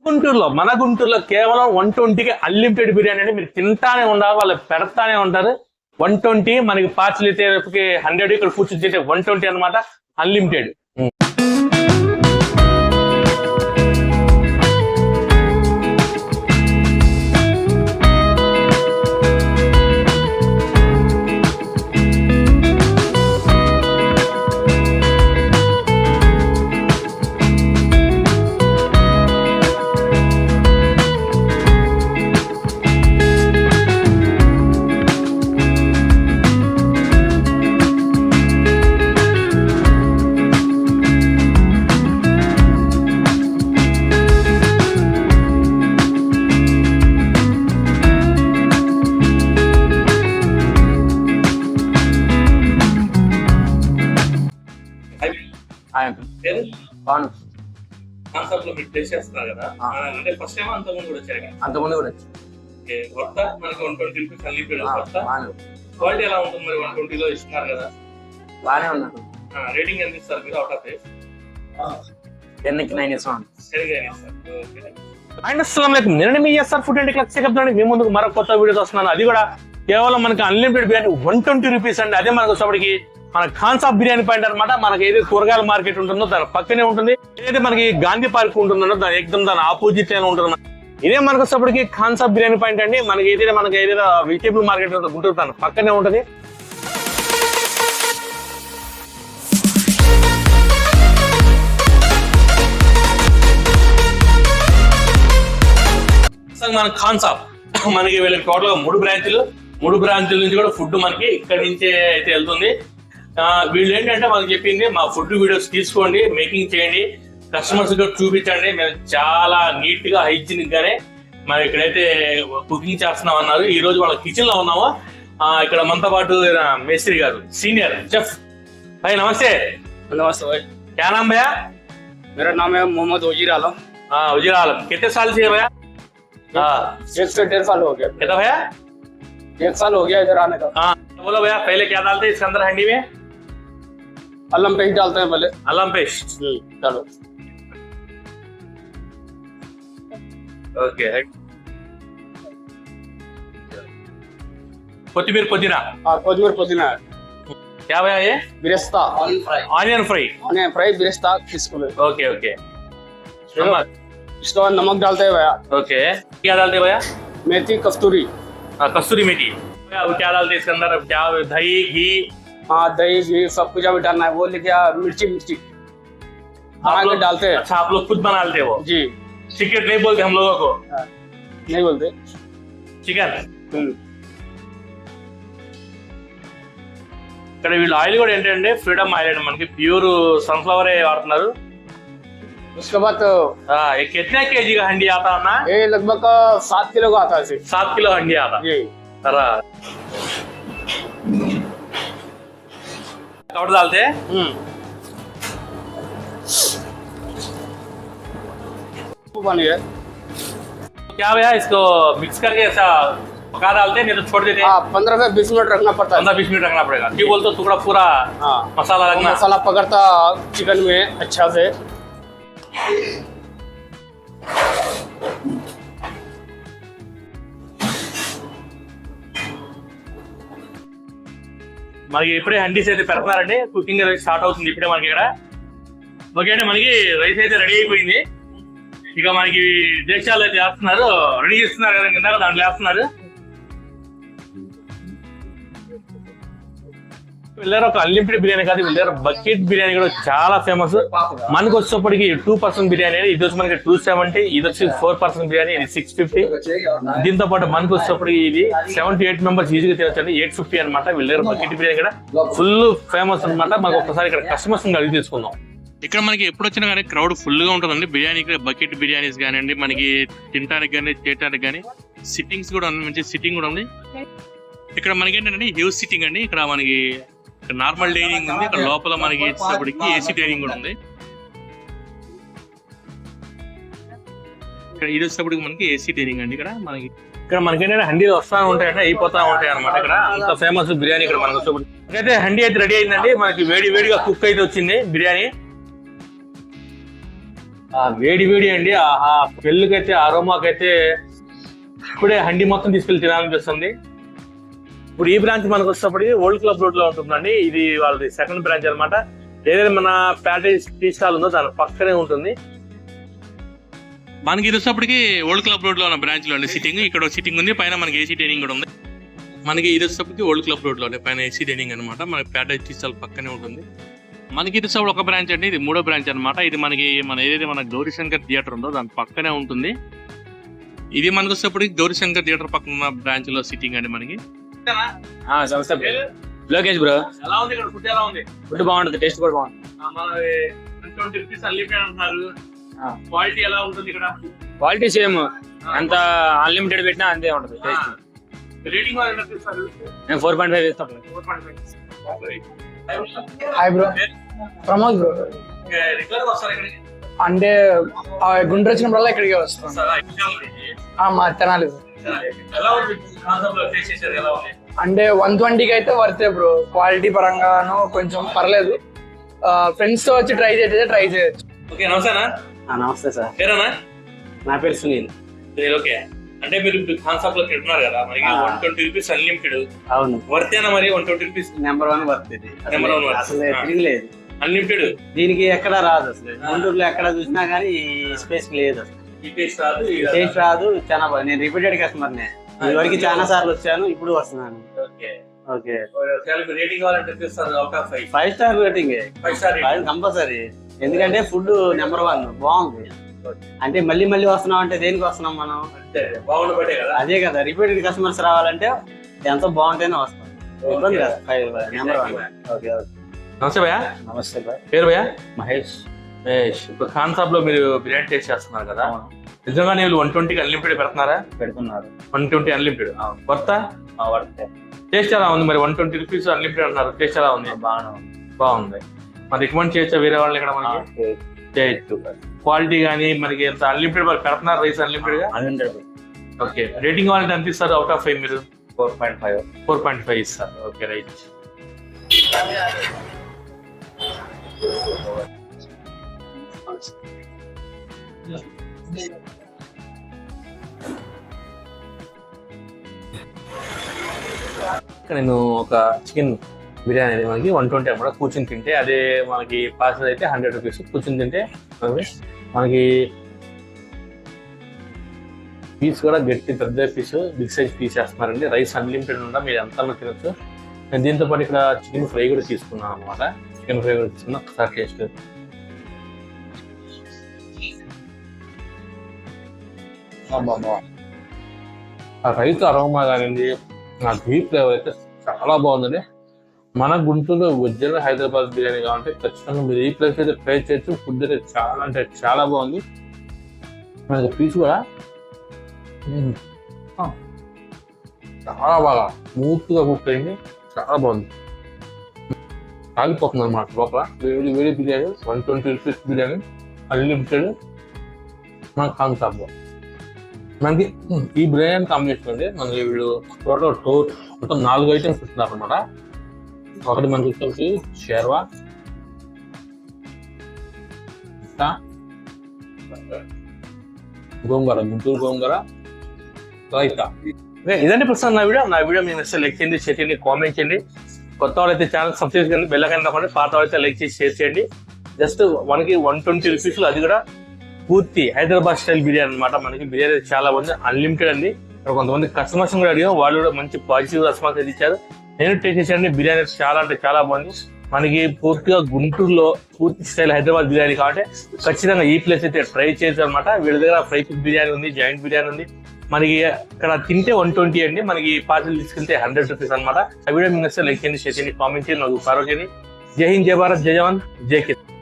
మన గుంటూరులో కేవలం 120కి అన్లిమిటెడ్ బిర్యానీ అంటే మీరు తింటానే ఉండాలి, వాళ్ళు పెడతానే ఉంటారు. 120 మనకి పార్సల్ అయితే 100, ఇక్కడ కూర్చొని అయితే 120 అనమాట, అన్లిమిటెడ్. అంతకుముందు కూడా క్వాలిటీ ఎలా ఉంటుంది మరి? 120లో ఇస్తున్నారు కదా, బాగానే ఉన్నారు. రేటింగ్ ఎంత ఇస్తారు మీరు? అవుట్ ఆఫ్ 10కి 9 ఇస్తాం. అండ్ అస్సలాముఅలైకుం, నేను మీ SR food and clutch checkup మీ ముందుకు మరొక కొత్త వీడియోస్ వస్తున్నాను. అది కూడా కేవలం మనకి అన్లిమిటెడ్ బిర్యానీ 120 రూపీస్ అండి. అదే మనకు వచ్చేప్పటికి మన ఖాన్సాబ్ బిర్యానీ పాయింట్ అనమాట. మనకి ఏదైతే కూరగాయల మార్కెట్ ఉంటుందో దాని పక్కనే ఉంటుంది. ఏదైతే మనకి గాంధీ పార్క్ ఉంటుందో దాని ఎగ్దమ్ దాని ఆపోజిట్ లోనే ఉంటుంది. ఇదే మనకు వచ్చేప్పటికి ఖాన్సాబ్ బిర్యానీ పాయింట్ అండి. మనకి ఏదైతే వెజిటేబుల్ మార్కెట్ గుంటూరు దాని పక్కనే ఉంటుంది. మన ఖాన్సాబ్ మనకి వీళ్ళకి టోటల్ గా 3 బ్రాంచ్లు. 3 బ్రాంచ్ల నుంచి కూడా ఫుడ్ మనకి ఇక్కడి నుంచే అయితే వెళ్తుంది. వీళ్ళు ఏంటంటే మనకి చెప్పింది, మా ఫుడ్ వీడియోస్ తీసుకోండి, మేకింగ్ చేయండి, కస్టమర్స్ కూడా చూపించండి, మేము చాలా నీట్ గా హైజీనిక్ గానే మనం ఇక్కడైతే కుకింగ్ చేస్తున్నాం అన్నారు. ఈ రోజు వాళ్ళ కిచెన్ లో ఉన్నాము. ఇక్కడ మనతో పాటు మేస్త్రి గారు, సీనియర్ చెఫ్. भाई नमस्ते. नमस्ते भाई. क्या नाम भैया? मेरा नाम है मोहम्मद वजीर आलम. वजीर आलम. कितने साल से है भैया? 1 से 1.5 साल हो गया. कितना भैया? 1 साल हो गया इधर आने का. बोलो भैया, पहले क्या डालते हैं इसके अंदर हंडी में? अल्लम पेस्ट डालते हैं पहले. अल्लम पेस्ट चलो. ओके. कोथिमीर पुदीना. कोथिमीर पुदीना है. क्या भैया ये? बिरेस्ता. Onion fry. ऑनियन फ्राई बिरेस्ता किसको? Okay okay. इसके बाद नमक डालते हैं भैया. ओके. क्या डालते हैं भैया? मेथी कस्तूरी. कस्तूरी मेथी. भैया वो क्या डालते हैं इसके अंदर? क्या दही घी? हाँ दही घी सब कुछ अभी डालना है. वो लिखा मिर्ची आप लोग डालते हैं. अच्छा, आप लोग खुद बना लेते हो? जी. सीक्रेट नहीं बोलते हम लोगों को? नहीं बोलते. చికెన్ ఇక్కడ వీళ్ళు ఆయిల్ కూడా ఏంటంటే ఫ్రీడమ్ ఆయిల్ అండి, మనకి ప్యూర్ సన్ఫ్లవర్ వాడుతున్నారు. उसके बाद कितने केजी का हंडी आता है ना? ये लगभग 7 किलो का आता है. 7 किलो हंडी आता है. कवर डालते हैं. बन गया. क्या भैया इसको मिक्स करके ऐसा पका डालते हैं, नहीं तो छोड़ देते हैं? 15 से 20 मिनट रखना पड़ता है. 15-20 मिनट रखना पड़ेगा. क्यों बोलते टुकड़ा पूरा मसाला लगना? मसाला पकड़ता चिकन में अच्छा से. మనకి ఇప్పుడే హండీస్ అయితే పెడతారండి. కుకింగ్ స్టార్ట్ అవుతుంది ఇప్పుడే మనకి ఇక్కడ. ఓకే అండి, మనకి రైస్ అయితే రెడీ అయిపోయింది. ఇక మనకి దేశాలు అయితే వేస్తున్నారు, రెడీ చేస్తున్నారు కదా, కింద దాంట్లో వేస్తున్నారు. వీళ్ళ ఒక అన్లిమిటెడ్ బిర్యానీ కాదు, వీళ్ళ బకెట్ బిర్యానీ కూడా చాలా ఫేమస్. మనకు వచ్చేప్పటికి 2% బిర్యానీ, ఇది వచ్చి మనకి 270, ఇది వచ్చి 4% బిర్యానీ, ఇది 650. దీంతో పాటు మనకు వచ్చేప్పటికి ఇది 7 to 8 మెంబర్స్ ఈజీగా తినొచ్చండి. 850 అనమాట. వీళ్ళ బకెట్ బిర్యానీ కూడా ఫుల్ ఫేమస్ అనమాట. మనకు ఒకసారి ఇక్కడ కస్టమర్స్ అడిగి తీసుకుందాం. ఇక్కడ మనకి ఎప్పుడు వచ్చినా కానీ క్రౌడ్ ఫుల్ గా ఉంటుందండి. బిర్యానీ బకెట్ బిర్యానీస్ కానివ్వండి, మనకి తినడానికి కానీ చేయడానికి కానీ సిట్టింగ్స్ కూడా మంచి సిట్టింగ్ కూడా ఉంది. ఇక్కడ మనకి ఏంటంటే హ్యూజ్ సిట్టింగ్ అండి. ఇక్కడ మనకి నార్మల్ డైనింగ్ ఉంది, ఇక్కడ లోపల మనకి వచ్చేటప్పటికి ఏసీ డైనింగ్ కూడా ఉంది. ఇక్కడ ఇది వచ్చేటప్పటికి మనకి ఏసీ డైనింగ్ అండి. ఇక్కడ మనకి ఏంటంటే హండీలు వస్తా ఉంటాయంటే అయిపోతా ఉంటాయి అనమాట. ఇక్కడ అంత ఫేమస్ బిర్యానీ ఇక్కడ మనకు వచ్చేప్పటికి. అయితే హండీ అయితే రెడీ అయిందండి. మనకి వేడిగా కుక్ అయితే వచ్చింది బిర్యానీ. వేడి వేడి అండి. ఆ పెళ్ళికైతే అరోమాకైతే ఇప్పుడే హండి మొత్తం తీసుకెళ్లి తినాలనిపిస్తుంది. ఇప్పుడు ఈ బ్రాంచ్ మనకు వచ్చేటప్పటికి ఓల్డ్ క్లబ్ రోడ్ లో ఉంటుందండి. ఇది వాళ్ళది సెకండ్ బ్రాంచ్ అనమాట. ఏదైతే మన ప్యాటేజ్ టీ స్టాల్ ఉందో దాని పక్కనే ఉంటుంది. మనకి ఇది వచ్చేటప్పటికి ఓల్డ్ క్లబ్ రోడ్ లో ఉన్న బ్రాంచ్ లో సిట్టింగ్, ఇక్కడ సిట్టింగ్ ఉంది, పైన మనకి ఏసీ డైనింగ్ కూడా ఉంది. మనకి ఇది వచ్చేటప్పటికి ఓల్డ్ క్లబ్ రోడ్ లోనే పైన ఏసీ డైనింగ్ అనమాట. మనకి ప్యాటేజ్ టీ స్టాల్ పక్కనే ఉంటుంది. మనకి ఇది వచ్చేటప్పుడు ఒక బ్రాంచ్ అండి, ఇది మూడో బ్రాంచ్ అనమాట. ఇది మనకి ఏదైతే మన గౌరీశంకర్ థియేటర్ ఉందో దాని పక్కనే ఉంటుంది. ఇది మనకు వచ్చేటప్పటికి గౌరీశంకర్ థియేటర్ పక్కన ఉన్న బ్రాంచ్ లో సిట్టింగ్ అండి మనకి. లోకేష్ బ్రో. ఎలా ఉంది ఇక్కడ ఫుడ్? ఎలా ఉంది? ఫుడ్ బాగుంటుంది, టేస్ట్ కూడా బాగుంటుంది. క్వాలిటీ ఎలా ఉంటుంది ఇక్కడ? క్వాలిటీ సేమ్, అంత అన్లిమిటెడ్ పెట్టినా అంతే ఉంటుంది టేస్ట్. రేటింగ్ నేను 4.5 ఇస్తాను. Hi bro, Pramod bro. అంటే గుంటూరు వచ్చినప్పుడల్లా ఇక్కడికే వస్తాం. మా తెనాలి. అంటే 120కి అయితే వర్తే బ్రో. క్వాలిటీ పరంగాను కొంచెం పర్లేదు. ఫ్రెండ్స్ తో వచ్చి ట్రై చేయొచ్చు. ఓకే, నమస్తేనా? నమస్తే సార్. పేరేనా? నా పేరు సునీల్. ఓకే, అంటే మీరు కాన్సెప్ట్ లో పెట్టున్నారు కదా, మనకి 120 రూపీస్ అన్లిమిటెడ్. అవును, వర్తేనా మరి? 120 రూపీస్ నెంబర్ 1 వర్త్ ఇది. నెంబర్ 1 అసలు తిరగలేదు, అన్లిమిటెడ్. దీనికి ఎక్కడ రాదు అసలు. గుంటూరులో ఎక్కడ చూసినా కానీ ఈ స్పేస్ లేదు అసలు. ఈ టేస్ట్ రాదు, టేస్ట్ రాదు. చాలా బాగా, నేను రిపీటెడ్ కస్టమర్ నే. ఇదివరకు చాలా సార్లు వచ్చాను, ఇప్పుడు వస్తున్నాను. Okay okay. రేటింగ్ కావాలంటే ఇస్తారు out of 5. 5 star rating, 5 star compulsory. ఎందుకంటే ఫుడ్ నెంబర్ 1 బాగుంది. అంటే మళ్ళీ మళ్ళీ వస్తున్నాం అంటే దేనికి వస్తున్నాం మనం? బాగుండే కదా, అదే కదా. రిపీటెడ్ కస్టమర్స్ రావాలంటే ఎంతో బాగుంటేనే వస్తాం. ఇబ్బంది కదా. 5 నెంబర్ 1. Okay okay. నమస్తే భయ్యా. నమస్తే బాయ్. పేరు భయ్యా? మహేష్. ఇప్పుడు ఖాన్ సాబ్ లో మీరు బిర్యానీ టేస్ట్ చేస్తున్నారు కదా, నిజంగానే వీళ్ళు 120కి అన్లిమిటెడ్ పెడుతున్నారా? పెడుతున్నారు. 120 అన్లిమిటెడ్ వర్తా? వర్తే. టేస్ట్ ఎలా ఉంది మరి? 120 రూపీస్ అన్లిమిటెడ్ అంటున్నారు, టేస్ట్ ఎలా ఉంది? బాగుంది. మరి రికమెండ్ చేయొచ్చా వేరే వాళ్ళని ఇక్కడ మనకి? చేయొచ్చు. క్వాలిటీ కానీ మనకి ఎంత అన్లిమిటెడ్ మరి పెడుతున్నారు రైస్ అన్లిమిటెడ్ గా? ఓకే. రేటింగ్ కావాలంటే ఎంత ఇస్తారు అవుట్ ఆఫ్ 5 మీరు? 4.5. 4.5 ఇస్తారు. Okay, right. నేను ఒక చికెన్ బిర్యానీ అనేది మనకి 120 అన్నమాట. కూర్చుని తింటే అదే మనకి పార్సల్ అయితే 100 రూపీస్. కూర్చుని తింటే మనకి పీస్ కూడా గట్టి పెద్ద పీస్, బిగ్ సైజ్ పీస్ వేస్తున్నారండి. రైస్ అన్లిమిటెడ్ ఉందా, మీరు ఎంత తినొచ్చు. నేను దీంతో పాటు ఇక్కడ చికెన్ ఫ్రై కూడా తీసుకున్నాను అనమాట. చికెన్ ఫ్రై కూడా తీసుకున్నా. ఒకసారి టేస్ట్. ఆ రైస్ అరోమా కానివ్వండి, ఆ డీప్ ఫ్లేవర్ అయితే చాలా బాగుందండి. మన గుంటూరులో ఒరిజినల్ హైదరాబాద్ బిర్యానీ కావాలంటే ఖచ్చితంగా మీరు ఈ ప్లేస్ అయితే ట్రై చేయొచ్చు. ఫుడ్ అయితే చాలా అంటే చాలా బాగుంది. మనకి పీస్ కూడా చాలా బాగా స్మూత్గా కుక్ అయింది, చాలా బాగుంది. ఆగిపోతుంది అనమాట లోపల. వేడి వేడి బిర్యానీ, 120 రూపీస్ బిర్యానీ అన్లిమిటెడ్ మన ఖాన్ సాబ్లో. మనకి ఈ బిర్యానీ కాంబినేషన్ అండి మనకి వీళ్ళు టోటల్ మొత్తం 4 ఐటమ్స్ ఇస్తున్నారు అనమాట. ఒకటి మనకి వచ్చేసి షేర్వా, గోంగూర, గుంటూరు గోంగూర, రైతా. ఇదండి ప్రస్తుతం నా వీడియో మీకు నచ్చితే లైక్ చేయండి, షేర్ చేయండి, కామెంట్ చేయండి. కొత్త వాళ్ళైతే ఛానల్ సబ్స్క్రైబ్ చేయండి, బెల్ ఐకాన్ నొక్కండి. పాత వాళ్ళైతే లైక్ చేసి షేర్ చేయండి. జస్ట్ మనకి 120 రూపీస్, అది కూడా పూర్తి హైదరాబాద్ స్టైల్ బిర్యానీ అనమాట. మనకి బిర్యానీ చాలా బాగుంది, అన్లిమిటెడ్ అండి. ఇక్కడ కొంతమంది కస్టమర్స్ కూడా అడిగాం, వాళ్ళు కూడా మంచి పాజిటివ్ రెస్పాన్స్ అయితే ఇచ్చారు. నేను టేస్ట్ చేశాను, బిర్యానీ చాలా అంటే చాలా బాగుంది. మనకి పూర్తిగా గుంటూరులో పూర్తి స్టైల్ హైదరాబాద్ బిర్యానీ కాబట్టి ఖచ్చితంగా ఈ ప్లేస్ అయితే ట్రై చేయొచ్చు అనమాట. వీళ్ళ దగ్గర ఫ్రై పీస్ బిర్యానీ ఉంది, జాయింట్ బిర్యానీ ఉంది. మనకి ఇక్కడ తింటే 120 అండి, మనకి పార్సల్ తీసుకెళ్తే 100 రూపీస్ అనమాట. ఆ వీడియో మీకు నచ్చితే లైక్ చేయండి, షేర్ చేయండి, కామెంట్ చేయండి, నాకు ఫాలో చేయండి. జై హింద్, జై భారత్, జై జవాన్, జై కిసాన్.